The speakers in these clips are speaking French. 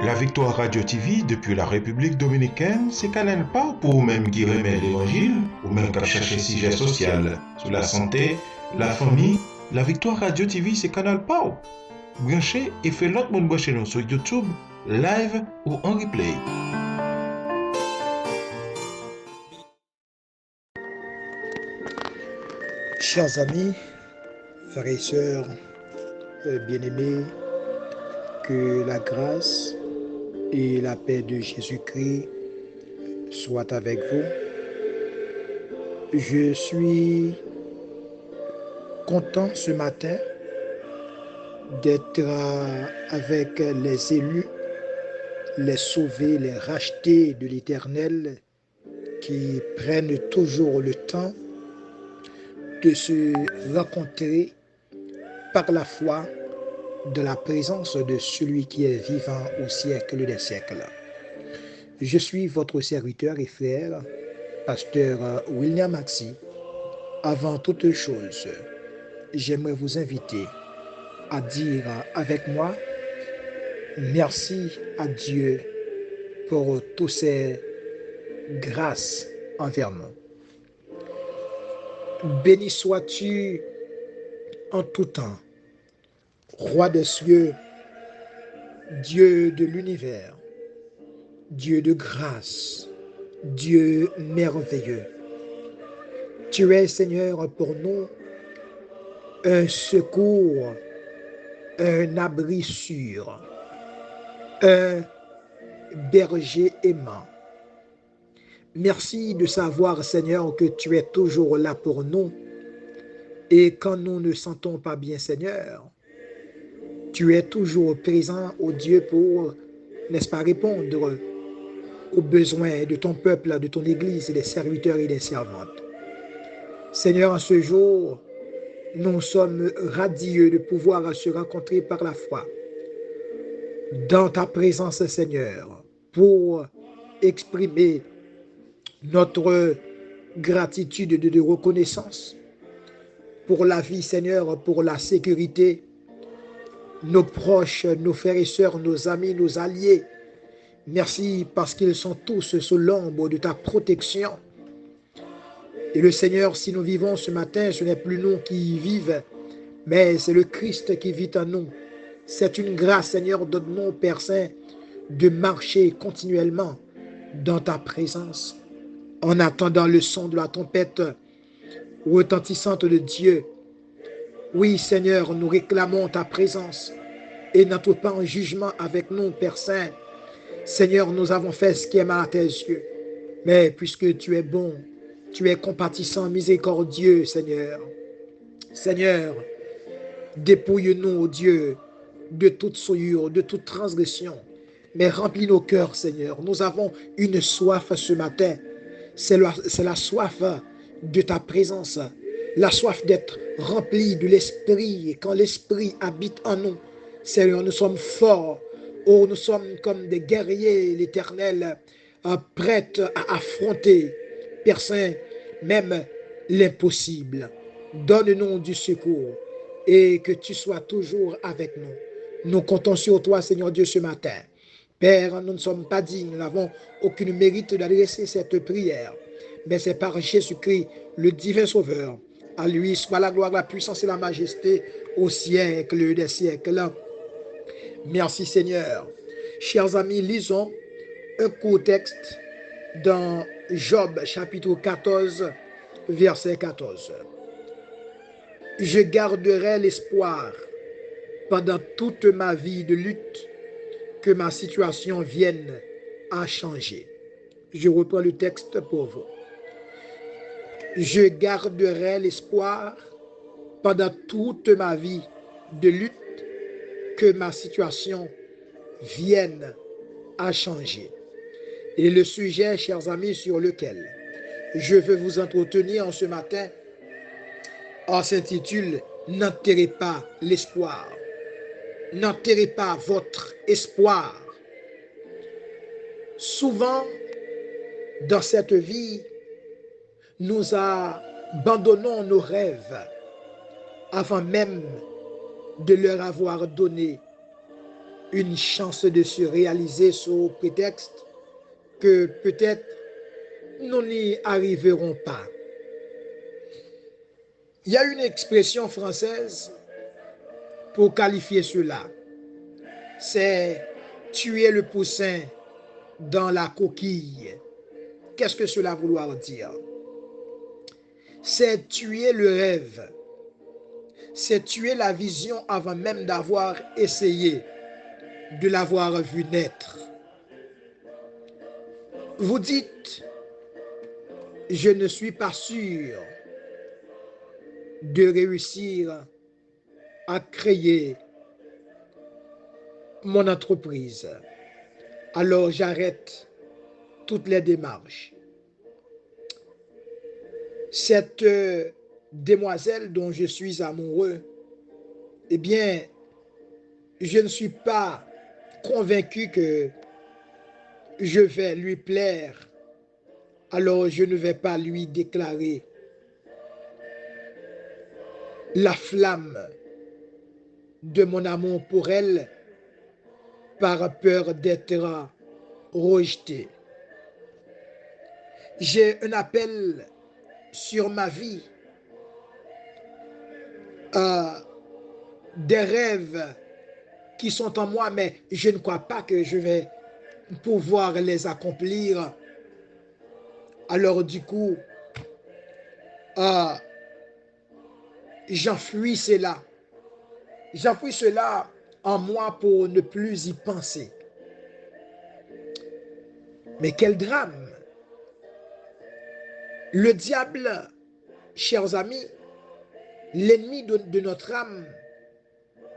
La Victoire Radio TV depuis la République Dominicaine, c'est Canal pas pour même qui remet l'évangile, ou même qu'à chercher sujet social, sur la santé, la famille. La Victoire Radio TV, c'est Canal pas. Branchez et fait l'autre monde brancher nous sur YouTube, live ou en replay. Chers amis, frères et sœurs, bien-aimés, que la grâce et la paix de Jésus-Christ soient avec vous. Je suis content ce matin d'être avec les élus, les sauvés, les rachetés de l'Éternel qui prennent toujours le temps de se rencontrer par la foi de la présence de celui qui est vivant au siècle des siècles. Je suis votre serviteur et frère, pasteur William Maxi. Avant toute chose, j'aimerais vous inviter à dire avec moi merci à Dieu pour toutes ses grâces envers nous. Béni sois-tu en tout temps, Roi des cieux, Dieu de l'univers, Dieu de grâce, Dieu merveilleux. Tu es, Seigneur, pour nous un secours, un abri sûr, un berger aimant. Merci de savoir, Seigneur, que tu es toujours là pour nous. Et quand nous ne sentons pas bien, Seigneur, tu es toujours présent, ô Dieu, pour, n'est-ce pas, répondre aux besoins de ton peuple, de ton Église, des serviteurs et des servantes. Seigneur, en ce jour, nous sommes radieux de pouvoir se rencontrer par la foi dans ta présence, Seigneur, pour exprimer notre gratitude de reconnaissance pour la vie, Seigneur, pour la sécurité, nos proches, nos frères et sœurs, nos amis, nos alliés. Merci parce qu'ils sont tous sous l'ombre de ta protection. Et le Seigneur, si nous vivons ce matin, ce n'est plus nous qui vivons, mais c'est le Christ qui vit en nous. C'est une grâce, Seigneur, donne-nous, Père Saint, de marcher continuellement dans ta présence, en attendant le son de la trompette retentissante de Dieu. Oui, Seigneur, nous réclamons ta présence et n'entre pas en jugement avec nous, Père Saint. Seigneur, nous avons fait ce qui est mal à tes yeux, mais puisque tu es bon, tu es compatissant, miséricordieux, Seigneur. Seigneur, dépouille-nous, ô Dieu, de toute souillure, de toute transgression, mais remplis nos cœurs, Seigneur. Nous avons une soif ce matin. C'est la soif de ta présence, la soif d'être rempli de l'Esprit. Et quand l'Esprit habite en nous, Seigneur, nous sommes forts. Oh, nous sommes comme des guerriers, l'Éternel, prêts à affronter, Père Saint, même l'impossible. Donne-nous du secours et que tu sois toujours avec nous. Nous comptons sur toi, Seigneur Dieu, ce matin. Père, nous ne sommes pas dignes, nous n'avons aucun mérite d'adresser cette prière, mais c'est par Jésus-Christ, le divin Sauveur. À lui soit la gloire, la puissance et la majesté au siècle des siècles. Merci Seigneur. Chers amis, lisons un court texte dans Job chapitre 14, verset 14. Je garderai l'espoir pendant toute ma vie de lutte que ma situation vienne à changer. Je reprends le texte pour vous. Je garderai l'espoir pendant toute ma vie de lutte que ma situation vienne à changer. Et le sujet, chers amis, sur lequel je veux vous entretenir en ce matin, s'intitule « N'enterrez pas l'espoir ». N'enterrez pas votre espoir. Souvent, dans cette vie, nous abandonnons nos rêves avant même de leur avoir donné une chance de se réaliser sous prétexte que peut-être nous n'y arriverons pas. Il y a une expression française pour qualifier cela. C'est tuer le poussin dans la coquille. Qu'est-ce que cela vouloir dire? C'est tuer le rêve. C'est tuer la vision avant même d'avoir essayé de l'avoir vu naître. Vous dites, je ne suis pas sûr de réussir à créer mon entreprise. Alors j'arrête toutes les démarches. Cette demoiselle dont je suis amoureux, eh bien, je ne suis pas convaincu que je vais lui plaire. Alors je ne vais pas lui déclarer la flamme de mon amour pour elle par peur d'être rejeté. J'ai un appel sur ma vie, des rêves qui sont en moi, mais je ne crois pas que je vais pouvoir les accomplir. Alors du coup, j'enfuis cela. J'enfuis cela en moi pour ne plus y penser. Mais quel drame! Le diable, chers amis, l'ennemi de notre âme,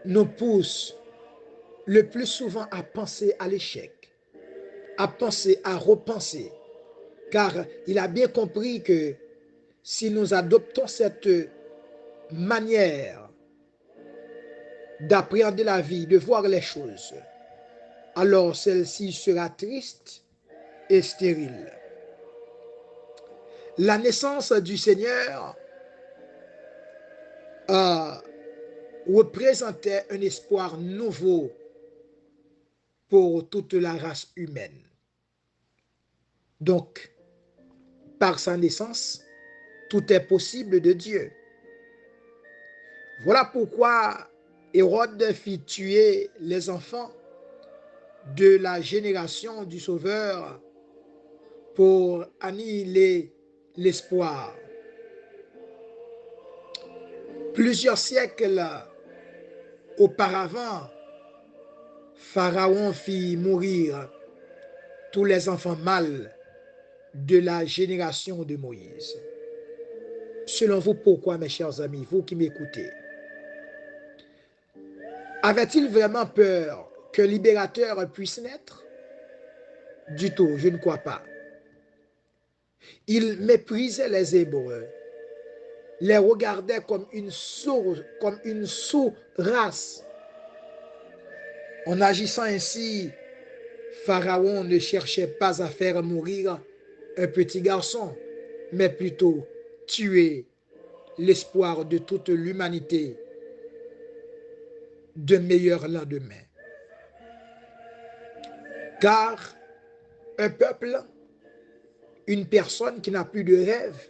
nous pousse le plus souvent à penser à l'échec, à penser, à repenser, car il a bien compris que si nous adoptons cette manière d'appréhender la vie, de voir les choses, alors celle-ci sera triste et stérile. La naissance du Seigneur représentait un espoir nouveau pour toute la race humaine. Donc, par sa naissance, tout est possible de Dieu. Voilà pourquoi Hérode fit tuer les enfants de la génération du Sauveur pour annihiler l'espoir. Plusieurs siècles auparavant, Pharaon fit mourir tous les enfants mâles de la génération de Moïse. Selon vous, pourquoi, mes chers amis, vous qui m'écoutez? Avait-il vraiment peur qu'un libérateur puisse naître? Du tout, je ne crois pas. Il méprisait les Hébreux, les regardait comme une sous-race. En agissant ainsi, Pharaon ne cherchait pas à faire mourir un petit garçon, mais plutôt tuer l'espoir de toute l'humanité d'un meilleur lendemain. Car un peuple, une personne qui n'a plus de rêve,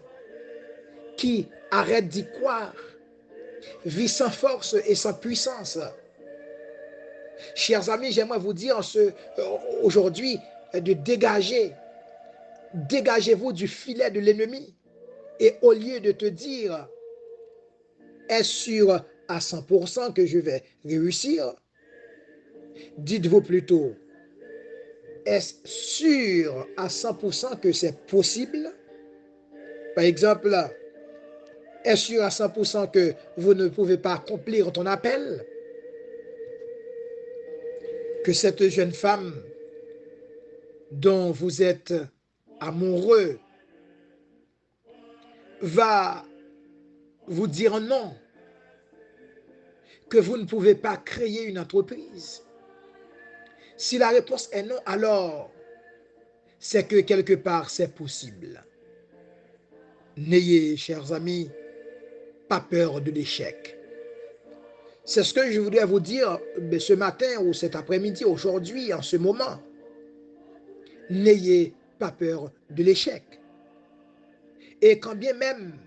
qui arrête d'y croire, vit sans force et sans puissance. Chers amis, j'aimerais vous dire aujourd'hui de dégagez-vous du filet de l'ennemi, et au lieu de te dire, est-ce sûr à 100% que je vais réussir? Dites-vous plutôt, est-ce sûr à 100% que c'est possible? Par exemple, est-ce sûr à 100% que vous ne pouvez pas accomplir ton appel? Que cette jeune femme dont vous êtes amoureux va vous dire non, que vous ne pouvez pas créer une entreprise. Si la réponse est non, alors c'est que quelque part c'est possible. N'ayez, chers amis, pas peur de l'échec. C'est ce que je voudrais vous dire ce matin ou cet après-midi, aujourd'hui, en ce moment. N'ayez pas peur de l'échec. Et quand bien même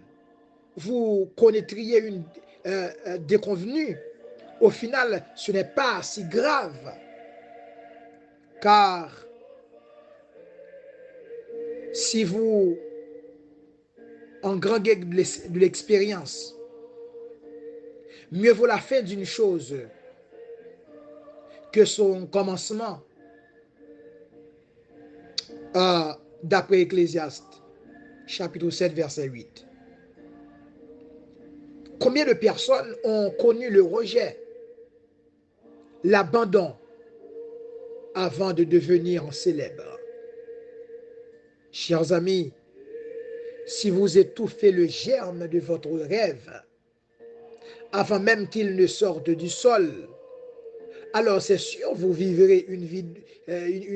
vous connaîtriez une déconvenue, au final, ce n'est pas si grave, car si vous engrangez de l'expérience, mieux vaut la fin d'une chose que son commencement, d'après Ecclésiaste, chapitre 7, verset 8. Combien de personnes ont connu le rejet, l'abandon, avant de devenir célèbres? Chers amis, si vous étouffez le germe de votre rêve, avant même qu'il ne sorte du sol, alors c'est sûr, vous vivrez une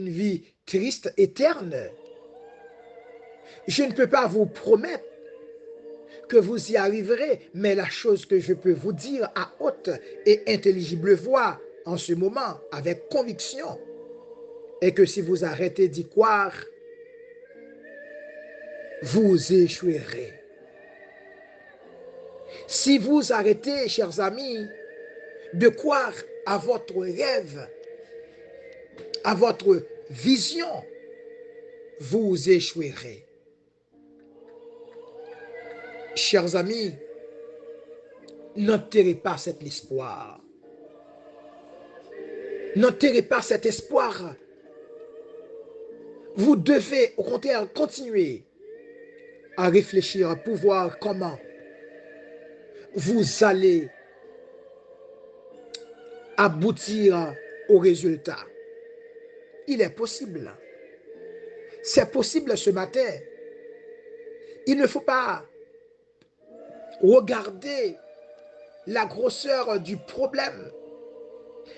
vie triste et terne. Je ne peux pas vous promettre que vous y arriverez, mais la chose que je peux vous dire à haute et intelligible voix en ce moment, avec conviction, est que si vous arrêtez d'y croire, vous échouerez. Si vous arrêtez, chers amis, de croire à votre rêve, à votre vision, vous échouerez. Chers amis, n'enterrez pas cet espoir. N'enterrez pas cet espoir. Vous devez, au contraire, continuer à réfléchir pour voir comment vous allez aboutir au résultat. Il est possible. C'est possible ce matin. Il ne faut pas regarder la grosseur du problème,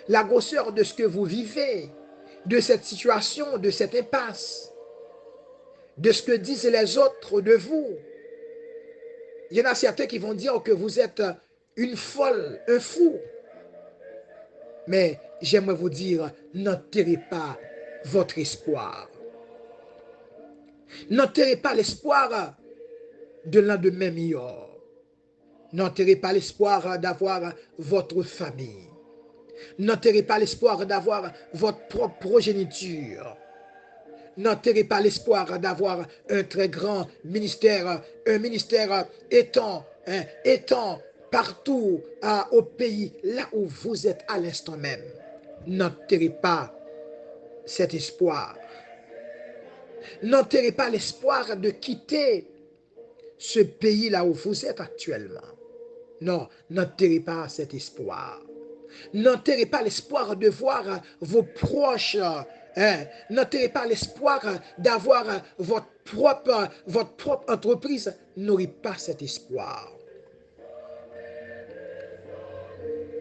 la grosseur de ce que vous vivez, de cette situation, de cette impasse, de ce que disent les autres de vous. Il y en a certains qui vont dire que vous êtes une folle, un fou. Mais j'aimerais vous dire, n'enterrez pas votre espoir. N'enterrez pas l'espoir de lendemain meilleur. N'enterrez pas l'espoir d'avoir votre famille. N'enterrez pas l'espoir d'avoir votre propre progéniture. N'enterrez pas l'espoir d'avoir un très grand ministère, un ministère étant partout au pays, là où vous êtes à l'instant même. N'enterrez pas cet espoir. N'enterrez pas l'espoir de quitter ce pays là où vous êtes actuellement. Non, n'enterrez pas cet espoir. N'enterrez pas l'espoir de voir vos proches. N'enterrez pas l'espoir d'avoir votre propre entreprise. N'aurez pas cet espoir.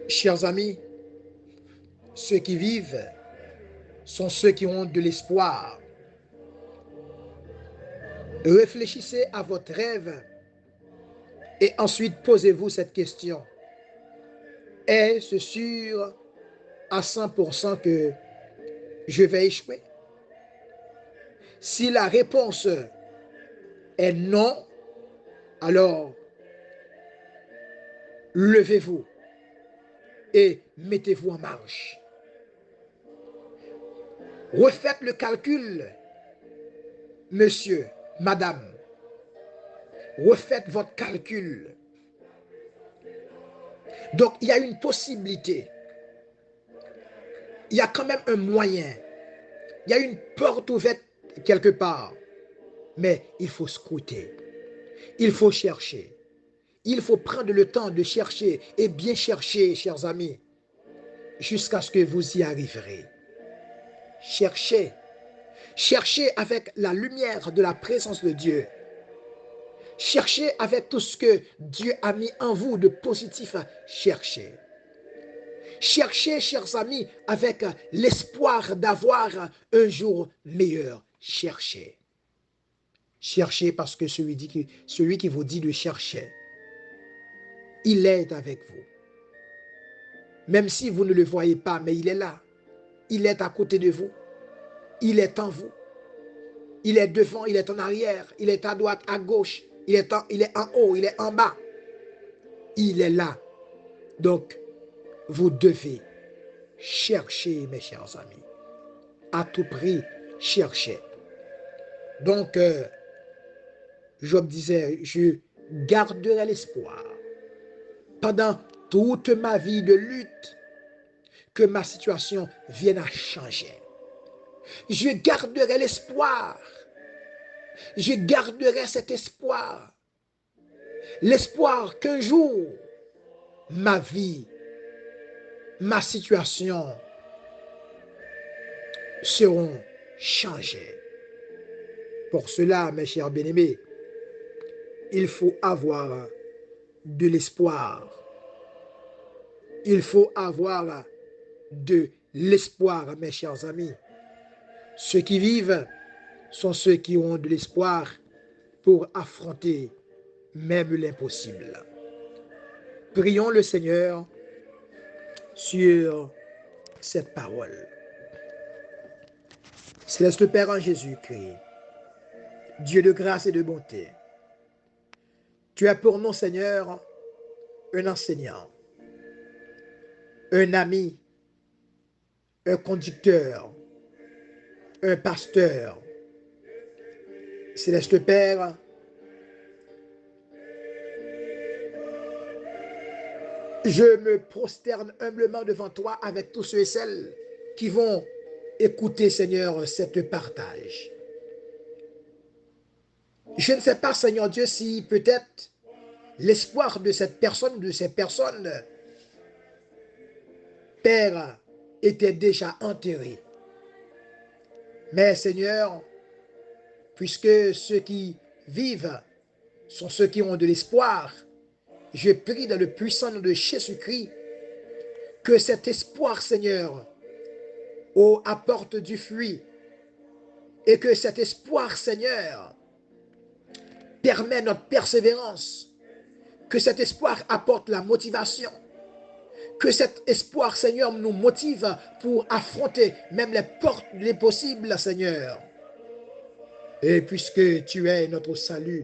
Chers amis, ceux qui vivent sont ceux qui ont de l'espoir. Réfléchissez à votre rêve et ensuite posez-vous cette question. Est-ce sûr à 100% que je vais échouer? Si la réponse est non, alors levez-vous et mettez-vous en marche. Refaites le calcul, monsieur, madame. Refaites votre calcul. Donc, il y a une possibilité. Il y a quand même un moyen. Il y a une porte ouverte quelque part. Mais il faut scruter. Il faut chercher. Il faut prendre le temps de chercher et bien chercher, chers amis, jusqu'à ce que vous y arriverez. Cherchez. Cherchez avec la lumière de la présence de Dieu. Cherchez avec tout ce que Dieu a mis en vous de positif. Cherchez. Cherchez, chers amis, avec l'espoir d'avoir un jour meilleur. Cherchez. Cherchez parce que celui qui vous dit de chercher, il est avec vous. Même si vous ne le voyez pas, mais il est là. Il est à côté de vous. Il est en vous. Il est devant, il est en arrière, il est à droite, à gauche, il est en haut, il est en bas. Il est là. Donc, vous devez chercher, mes chers amis. À tout prix, cherchez. Donc, Job disait, je garderai l'espoir pendant toute ma vie de lutte que ma situation vienne à changer. Je garderai l'espoir. Je garderai cet espoir. L'espoir qu'un jour, ma vie, ma situation seront changées. Pour cela, mes chers bien-aimés, il faut avoir de l'espoir. Il faut avoir de l'espoir, mes chers amis. Ceux qui vivent sont ceux qui ont de l'espoir pour affronter même l'impossible. Prions le Seigneur sur cette parole. Céleste Père en Jésus-Christ, Dieu de grâce et de bonté, tu es pour nous, Seigneur, un enseignant, un ami, un conducteur, un pasteur. Céleste Père, je me prosterne humblement devant toi avec tous ceux et celles qui vont écouter, Seigneur, cette partage. Je ne sais pas, Seigneur Dieu, si peut-être l'espoir de cette personne ou de ces personnes, Père, était déjà enterré. Mais, Seigneur, puisque ceux qui vivent sont ceux qui ont de l'espoir, je prie dans le puissant nom de Jésus-Christ que cet espoir, Seigneur, apporte du fruit et que cet espoir, Seigneur, permet notre persévérance, que cet espoir apporte la motivation, que cet espoir, Seigneur, nous motive pour affronter même les portes des possibles, Seigneur. Et puisque tu es notre salut,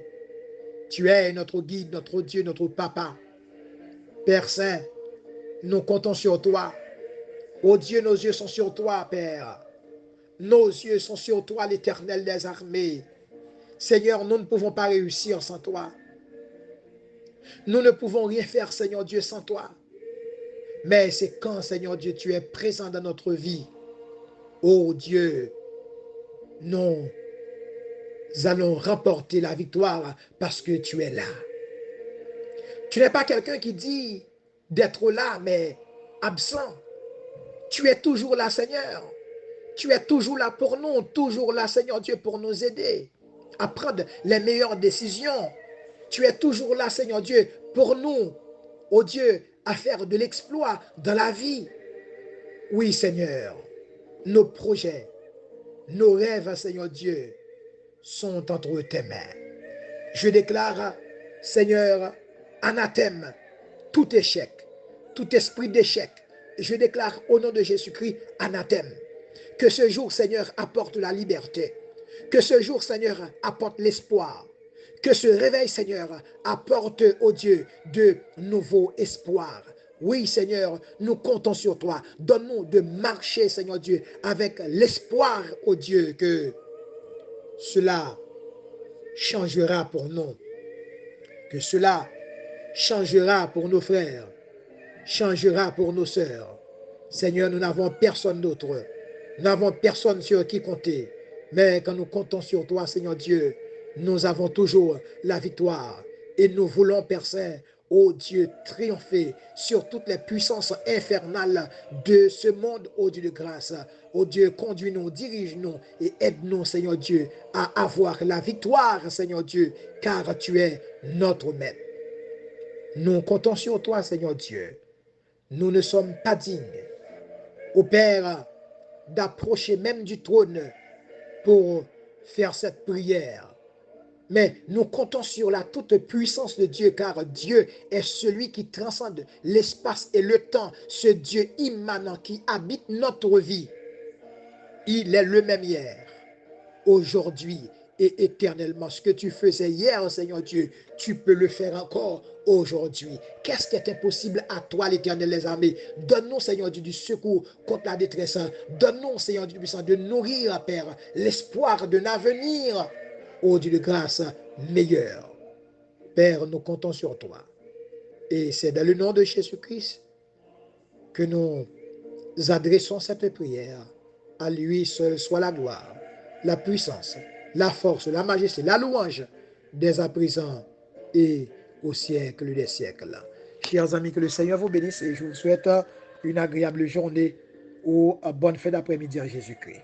tu es notre guide, notre Dieu, notre Papa, Père Saint, nous comptons sur toi. Oh Dieu, nos yeux sont sur toi, Père. Nos yeux sont sur toi, l'Éternel des armées. Seigneur, nous ne pouvons pas réussir sans toi. Nous ne pouvons rien faire, Seigneur Dieu, sans toi. Mais c'est quand, Seigneur Dieu, tu es présent dans notre vie. Oh Dieu, nous allons remporter la victoire parce que tu es là. Tu n'es pas quelqu'un qui dit d'être là, mais absent. Tu es toujours là, Seigneur. Tu es toujours là pour nous, toujours là, Seigneur Dieu, pour nous aider à prendre les meilleures décisions. Tu es toujours là, Seigneur Dieu, pour nous, oh Dieu, à faire de l'exploit dans la vie. Oui, Seigneur, nos projets, nos rêves, Seigneur Dieu, sont entre tes mains. Je déclare, Seigneur, anathème, tout échec, tout esprit d'échec. Je déclare au nom de Jésus-Christ, anathème. Que ce jour, Seigneur, apporte la liberté. Que ce jour, Seigneur, apporte l'espoir. Que ce réveil, Seigneur, apporte, oh Dieu, de nouveaux espoirs. Oui, Seigneur, nous comptons sur toi. Donne-nous de marcher, Seigneur Dieu, avec l'espoir, oh Dieu, que cela changera pour nous. Que cela changera pour nos frères. Changera pour nos sœurs. Seigneur, nous n'avons personne d'autre. Nous n'avons personne sur qui compter. Mais quand nous comptons sur toi, Seigneur Dieu, nous avons toujours la victoire. Et nous voulons, Père Saint, ô Dieu, triompher sur toutes les puissances infernales de ce monde, ô Dieu de grâce. Ô Dieu, conduis-nous, dirige-nous et aide-nous, Seigneur Dieu, à avoir la victoire, Seigneur Dieu, car tu es notre maître. Nous comptons sur toi, Seigneur Dieu. Nous ne sommes pas dignes, ô Père, d'approcher même du trône pour faire cette prière. Mais nous comptons sur la toute puissance de Dieu, car Dieu est celui qui transcende l'espace et le temps, ce Dieu immanent qui habite notre vie. Il est le même hier, aujourd'hui et éternellement. Ce que tu faisais hier, Seigneur Dieu, tu peux le faire encore aujourd'hui. Qu'est-ce qui est impossible à toi, l'Éternel des armées? Donne-nous, Seigneur Dieu, du secours contre la détresse. Donne-nous, Seigneur Dieu puissant, de nourrir, Père, l'espoir d'un avenir, ô Dieu de grâce, meilleur. Père, nous comptons sur toi. Et c'est dans le nom de Jésus-Christ que nous adressons cette prière. À lui seul soit la gloire, la puissance, la force, la majesté, la louange, dès à présent et au siècle des siècles. Chers amis, que le Seigneur vous bénisse et je vous souhaite une agréable journée ou bonne fête d'après-midi en Jésus-Christ.